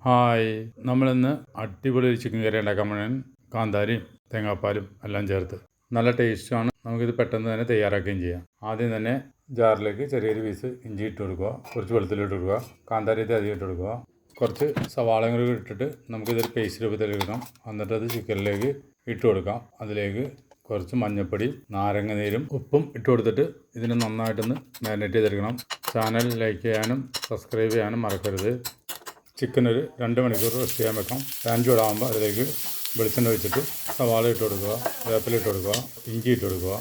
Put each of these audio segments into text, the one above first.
Hi, നമ്മളിന്ന് അടിപൊളി ഒരു ചിക്കൻ കറി ഉണ്ടാക്കാൻ പോകണം. കാന്താരിയും തേങ്ങാപ്പാലും എല്ലാം ചേർത്ത് നല്ല ടേസ്റ്റാണ്. നമുക്കിത് പെട്ടെന്ന് തന്നെ തയ്യാറാക്കുകയും ചെയ്യാം. ആദ്യം തന്നെ ജാറിലേക്ക് ചെറിയൊരു പീസ് ഇഞ്ചി ഇട്ട് കൊടുക്കുക, കുറച്ച് വെളുത്തുള്ളി ഇട്ട് കൊടുക്കുക, കാന്താരിയത്തെ അധികം ഇട്ട് കൊടുക്കുക, കുറച്ച് സവാളയും കൂടി ഇട്ടിട്ട് നമുക്കിതൊരു പേസ്റ്റ് രൂപത്തിൽ എടുക്കണം. എന്നിട്ട് അത് ചിക്കനിലേക്ക് ഇട്ട് കൊടുക്കാം. അതിലേക്ക് കുറച്ച് മഞ്ഞൾപ്പൊടി, നാരങ്ങ നീരും ഉപ്പും ഇട്ട് കൊടുത്തിട്ട് ഇതിനെ നന്നായിട്ടൊന്ന് മാരിനേറ്റ് ചെയ്തെടുക്കണം. ചാനൽ ലൈക്ക് ചെയ്യാനും സബ്സ്ക്രൈബ് ചെയ്യാനും മറക്കരുത്. ചിക്കൻ ഒരു 2 മണിക്കൂർ റെസ്റ്റ് ചെയ്യാൻ വെക്കാം. പാൻ ചൂടാകുമ്പോൾ അതിലേക്ക് വെളിച്ചെണ്ണ ഒഴിച്ചിട്ട് സവാള ഇട്ട് കൊടുക്കുക, വേപ്പില ഇട്ട് കൊടുക്കുക, ഇഞ്ചി ഇട്ട് കൊടുക്കുക,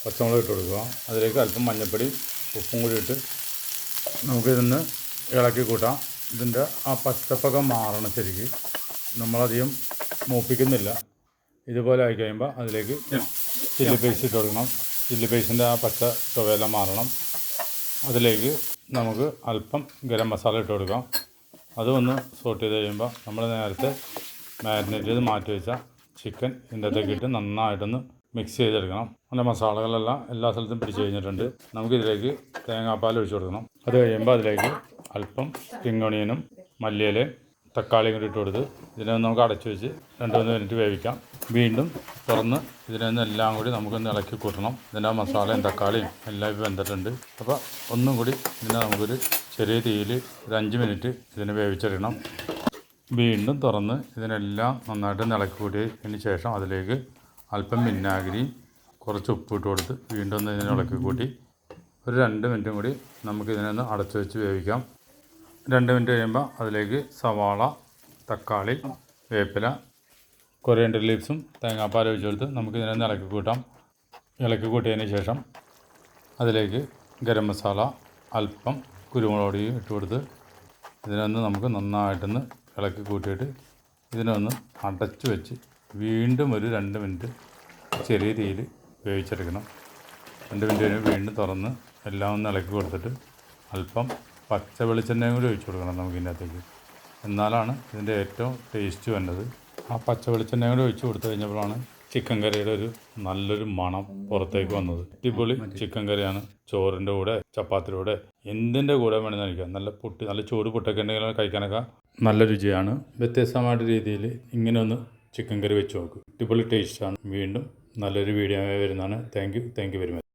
പച്ചമുളക് ഇട്ട് കൊടുക്കുക. അതിലേക്ക് അല്പം മഞ്ഞൾപ്പൊടി ഉപ്പും കൂടി ഇട്ട് നമുക്കിതൊന്ന് ഇളക്കി കൂട്ടാം. ഇതിൻ്റെ ആ പച്ചപ്പൊക്കെ മാറണം. ശരിക്ക് നമ്മളധികം മൂപ്പിക്കുന്നില്ല. ഇതുപോലെ ആയി കഴിയുമ്പോൾ അതിലേക്ക് ചില്ലി പേസ്റ്റ് ഇട്ട് കൊടുക്കണം. ചില്ലി പേസ്റ്റിൻ്റെ ആ പച്ച ചുവയെല്ലാം മാറണം. അതിലേക്ക് നമുക്ക് അല്പം ഗരം മസാല ഇട്ട് കൊടുക്കാം. അതൊന്ന് സോട്ട് ചെയ്ത് കഴിയുമ്പോൾ നമ്മൾ നേരത്തെ മാരിനേറ്റ് ചെയ്ത് മാറ്റി വെച്ച ചിക്കൻ ഇതിൻ്റെ അകത്തേക്ക് ഇട്ട് നന്നായിട്ടൊന്ന് മിക്സ് ചെയ്തെടുക്കണം. അതിൻ്റെ മസാലകളെല്ലാം എല്ലാ സ്ഥലത്തും പിടിച്ച് കഴിഞ്ഞിട്ടുണ്ട്. നമുക്കിതിലേക്ക് തേങ്ങാപ്പാൽ ഒഴിച്ച് കൊടുക്കണം. അത് കഴിയുമ്പോൾ അതിലേക്ക് അല്പം സ്പ്രിംഗ് ഓണിയനും മല്ലിയിലയും തക്കാളിയും കൂടി ഇട്ട് കൊടുത്ത് ഇതിനെ നമുക്ക് അടച്ചു വെച്ച് 2-3 മിനിറ്റ് വേവിക്കാം. വീണ്ടും തുറന്ന് ഇതിനൊന്ന് എല്ലാം കൂടി നമുക്കൊന്ന് ഇളക്കി കൂട്ടണം. ഇതിൻ്റെ മസാലയും തക്കാളിയും എല്ലാം ഇപ്പോൾ വെന്തിട്ടുണ്ട്. അപ്പോൾ ഒന്നും കൂടി ഇതിനെ നമുക്കൊരു ചെറിയ തീയിൽ ഒരു 5 മിനിറ്റ് ഇതിനെ വേവിച്ചെടുക്കണം. വീണ്ടും തുറന്ന് ഇതിനെല്ലാം നന്നായിട്ട് ഇളക്കി കൂട്ടിയതിന് ശേഷം അതിലേക്ക് അല്പം വിനാഗിരിയും കുറച്ച് ഉപ്പ് ഇട്ട് കൊടുത്ത് വീണ്ടും ഒന്ന് ഇതിനെ ഇളക്കി കൂട്ടി ഒരു 2 മിനിറ്റും കൂടി നമുക്കിതിനൊന്ന് അടച്ചു വെച്ച് വേവിക്കാം. 2 മിനിറ്റ് കഴിയുമ്പോൾ അതിലേക്ക് സവാള, തക്കാളി, വേപ്പില, കൊറിയൻഡർ ലീവ്സും തേങ്ങാപ്പാൽ ഒഴിച്ച് കൊടുത്ത് നമുക്കിതിനൊന്ന് ഇളക്കി കൂട്ടാം. ഇളക്കി കൂട്ടിയതിന് ശേഷം അതിലേക്ക് ഗരം മസാല, അല്പം കുരുമുളക് പൊടി ഇട്ട് കൊടുത്ത് ഇതിനൊന്ന് നമുക്ക് നന്നായിട്ടൊന്ന് ഇളക്കി കൂട്ടിയിട്ട് ഇതിനൊന്ന് അടച്ചു വെച്ച് വീണ്ടും ഒരു 2 മിനിറ്റ് ചെറിയ തീയിൽ വേവിച്ചെടുക്കണം. 2 മിനിറ്റ് കഴിഞ്ഞ് വീണ്ടും തുറന്ന് എല്ലാം ഒന്ന് ഇളക്കി കൊടുത്തിട്ട് അല്പം പച്ച വെളിച്ചെണ്ണയും കൂടി ഒഴിച്ച് കൊടുക്കണം നമുക്കിതിൻ്റെ അകത്തേക്ക്. എന്നാലാണ് ഇതിൻ്റെ ഏറ്റവും ടേസ്റ്റ് വരുന്നത്. ആ പച്ച വെളിച്ചെണ്ണയും കൂടി ഒഴിച്ച് കൊടുത്തു കഴിഞ്ഞപ്പോഴാണ് ചിക്കൻ കറിയുടെ ഒരു നല്ലൊരു മണം പുറത്തേക്ക് വന്നത്. അടിപൊളി ചിക്കൻ കറിയാണ്. ചോറിൻ്റെ കൂടെ, ചപ്പാത്തിയുടെ കൂടെ, എന്തിൻ്റെ കൂടെ വേണമെന്ന് കഴിക്കാം. നല്ല ചൂട് പുട്ടൊക്കെ ഉണ്ടെങ്കിൽ കഴിക്കാനൊക്കെ നല്ല രുചിയാണ്. വ്യത്യസ്തമായിട്ട് രീതിയിൽ ഇങ്ങനെ ഒന്ന് ചിക്കൻ കറി വെച്ച് നോക്കും. അടിപൊളി ടേസ്റ്റാണ്. വീണ്ടും നല്ലൊരു വീഡിയോ വരുന്നതാണ്. Thank you very much.